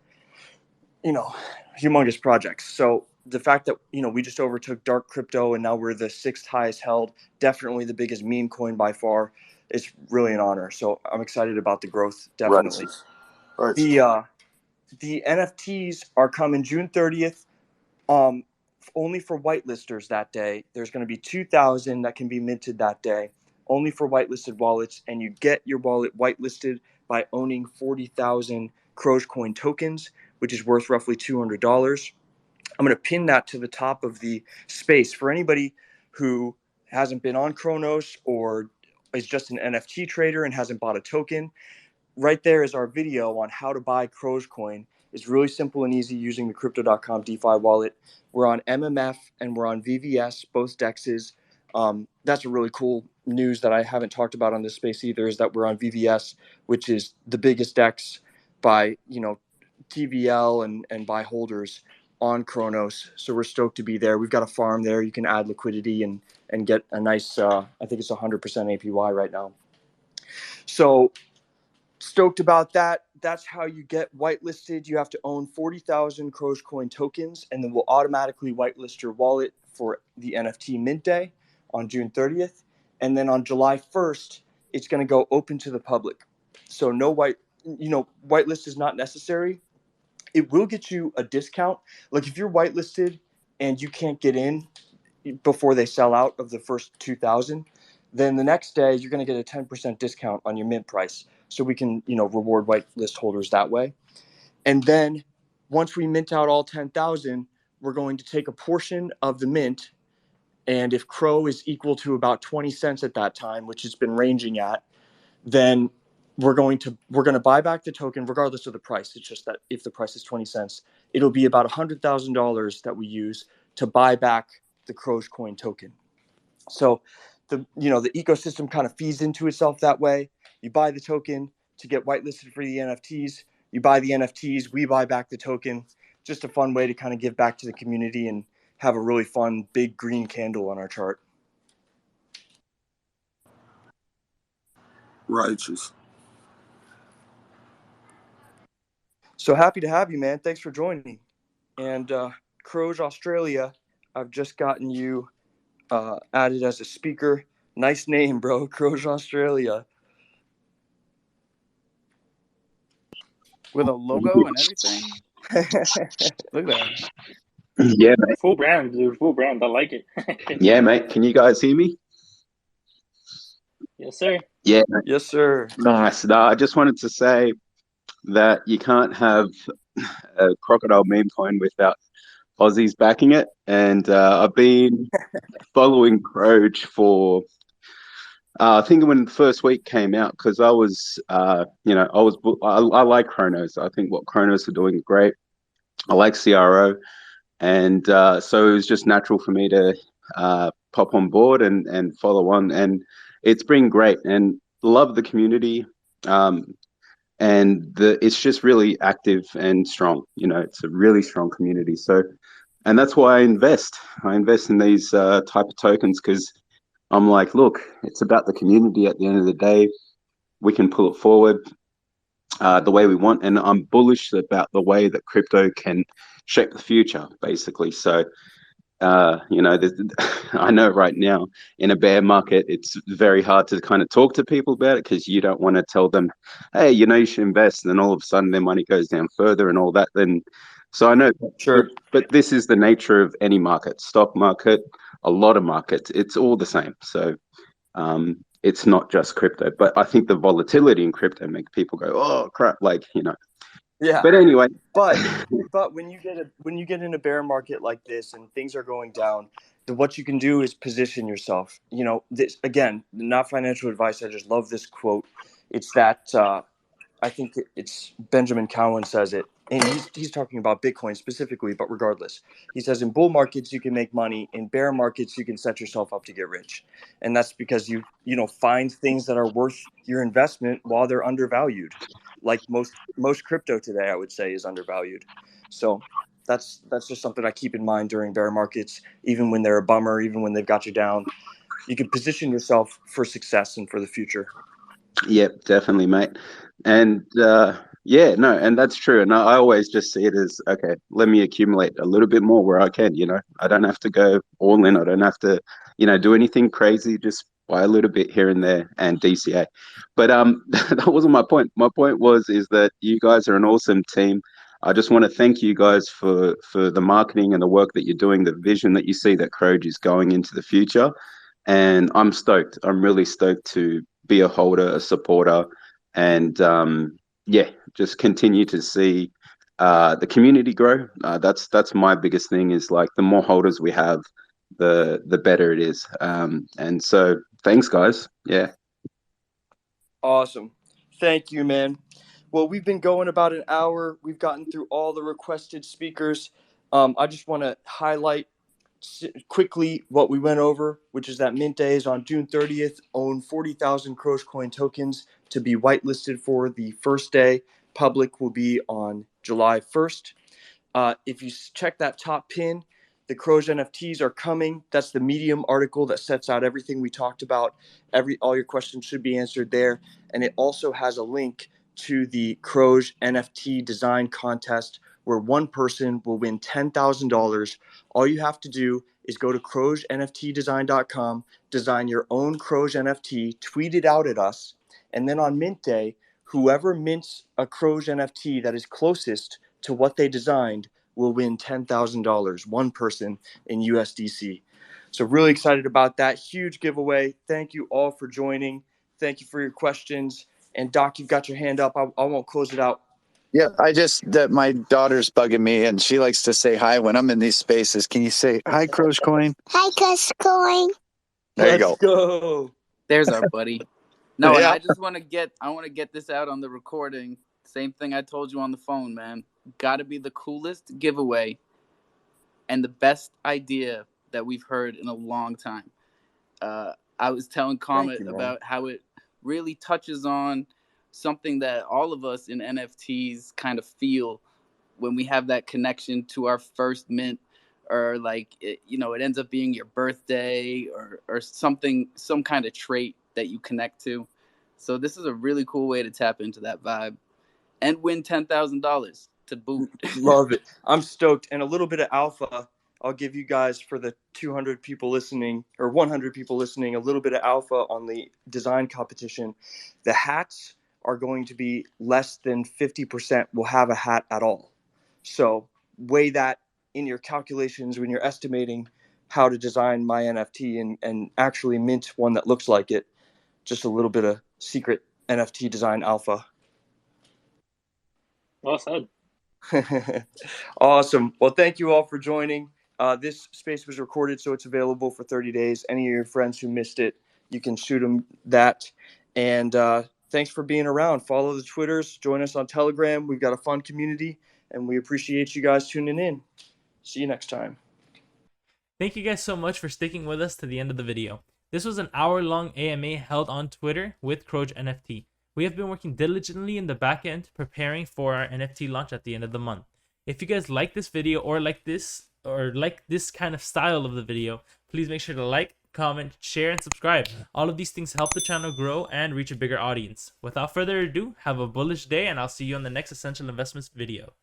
humongous projects. So the fact that we just overtook dark crypto and now we're the 6th highest held, definitely the biggest meme coin by far. It's really an honor. So I'm excited about the growth. Definitely. Right. The NFTs are coming June 30th. Only for whitelisters that day. There's going to be 2,000 that can be minted that day, only for whitelisted wallets, and you get your wallet whitelisted by owning 40,000 Croge coin tokens, which is worth roughly $200. I'm going to pin that to the top of the space for anybody who hasn't been on Kronos or is just an NFT trader and hasn't bought a token. Right there is our video on how to buy Croge coin. It's really simple and easy using the Crypto.com DeFi wallet. We're on MMF and we're on VVS, both dexes. That's a really cool news that I haven't talked about on this space either, is that we're on VVS, which is the biggest dex by TVL and by holders on Kronos. So we're stoked to be there. We've got a farm there. You can add liquidity and get a nice, I think it's 100% APY right now. So stoked about that. That's how you get whitelisted. You have to own 40,000 Croge coin tokens, and then we'll automatically whitelist your wallet for the NFT mint day on June 30th. And then on July 1st, it's going to go open to the public. So no whitelist is not necessary. It will get you a discount. Like if you're whitelisted and you can't get in before they sell out of the first 2,000, then the next day you're going to get a 10% discount on your mint price. So we can, reward whitelist holders that way. And then once we mint out all 10,000, we're going to take a portion of the mint. And if Crow is equal to about 20 cents at that time, which it's been ranging at, then we're going to buy back the token regardless of the price. It's just that if the price is 20 cents, it'll be about $100,000 that we use to buy back the Croge coin token. So the ecosystem kind of feeds into itself that way. You buy the token to get whitelisted for the NFTs. You buy the NFTs, we buy back the token. Just a fun way to kind of give back to the community and have a really fun big green candle on our chart. Righteous. So happy to have you, man. Thanks for joining. And Croge Australia, I've just gotten you added as a speaker. Nice name, bro. Croge Australia. With a logo and everything. Look at that. Yeah, mate. Full brand, dude. Full brand. I like it. Yeah, mate. Can you guys hear me? Yes, sir. Yeah. Yes, sir. Nice. No, I just wanted to say that you can't have a crocodile meme coin without Aussies backing it. And I've been following Croge for, I think when the first week came out, because I was, I like Kronos. I think what Kronos are doing is great. I like CRO. And so it was just natural for me to pop on board and follow on. And it's been great and love the community. And it's just really active and strong. It's a really strong community. So, and that's why I invest. I invest in these type of tokens because I'm like, look, it's about the community at the end of the day. We can pull it forward the way we want. And I'm bullish about the way that crypto can shape the future, basically. So, I know right now in a bear market, it's very hard to kind of talk to people about it because you don't want to tell them, hey, you should invest. And then all of a sudden their money goes down further and all that. Then, so I know, sure. But this is the nature of any market, stock market, a lot of markets, it's all the same. So, it's not just crypto, but I think the volatility in crypto makes people go, oh crap, Yeah. But anyway, but when you get in a bear market like this and things are going down, what you can do is position yourself. This again, not financial advice. I just love this quote. It's that I think it's Benjamin Cowan says it. and he's talking about Bitcoin specifically, but regardless, he says in bull markets you can make money, in bear markets you can set yourself up to get rich, and that's because you find things that are worth your investment while they're undervalued, like most crypto today I would say is undervalued. So that's just something I keep in mind during bear markets, even when they're a bummer, even when they've got you down. You can position yourself for success and for the future. Yep, definitely, mate. And yeah, no, and that's true. And I always just see it as, okay, let me accumulate a little bit more where I can, I don't have to go all in. I don't have to, do anything crazy, just buy a little bit here and there and DCA. But that wasn't my point. My point is that you guys are an awesome team. I just want to thank you guys for the marketing and the work that you're doing, the vision that you see that Croge is going into the future. And I'm stoked. I'm really stoked to be a holder, a supporter, and yeah, just continue to see the community grow. That's my biggest thing, is like the more holders we have, the better it is. And so thanks, guys. Yeah. Awesome. Thank you, man. Well, we've been going about an hour. We've gotten through all the requested speakers. I just want to highlight quickly what we went over, which is that mint day is on June 30th. Own 40,000 Croge coin tokens to be whitelisted for the first day. Public will be on July 1st. If you check that top pin, the Croge NFTs are coming. That's the Medium article that sets out everything we talked about. All your questions should be answered there. And it also has a link to the Croge NFT design contest, where one person will win $10,000. All you have to do is go to CrogeNFTdesign.com, design your own Croge NFT, tweet it out at us, and then on mint day, whoever mints a Croge NFT that is closest to what they designed will win $10,000, one person in USDC. So really excited about that. Huge giveaway. Thank you all for joining. Thank you for your questions. And Doc, you've got your hand up. I won't close it out. Yeah, that my daughter's bugging me, and she likes to say hi when I'm in these spaces. Can you say hi, Croge Coin? Hi, Croge Coin. There you go. Let's go. There's our buddy. No, Yeah. and I want to get this out on the recording. Same thing I told you on the phone, man. Got to be the coolest giveaway and the best idea that we've heard in a long time. I was telling Comet about how it really touches on something that all of us in NFTs kind of feel when we have that connection to our first mint, or like it ends up being your birthday or something, some kind of trait that you connect to. So this is a really cool way to tap into that vibe and win $10,000 to boot. Love it. I'm stoked. And a little bit of alpha I'll give you guys for the 200 people listening, or 100 people listening, a little bit of alpha on the design competition. The hats are going to be less than 50% will have a hat at all. So weigh that in your calculations when you're estimating how to design my NFT and actually mint one that looks like it. Just a little bit of secret NFT design alpha. Well said. Awesome. Well, thank you all for joining. This space was recorded, so it's available for 30 days. Any of your friends who missed it, you can shoot them that. And thanks for being around. Follow the Twitters. Join us on Telegram. We've got a fun community, and we appreciate you guys tuning in. See you next time. Thank you guys so much for sticking with us to the end of the video. This was an hour-long AMA held on Twitter with Croge NFT. We have been working diligently in the back end preparing for our NFT launch at the end of the month. If you guys like this video or like this kind of style of the video, please make sure to like, comment, share, and subscribe. All of these things help the channel grow and reach a bigger audience. Without further ado, have a bullish day, and I'll see you on the next Essential Investments video.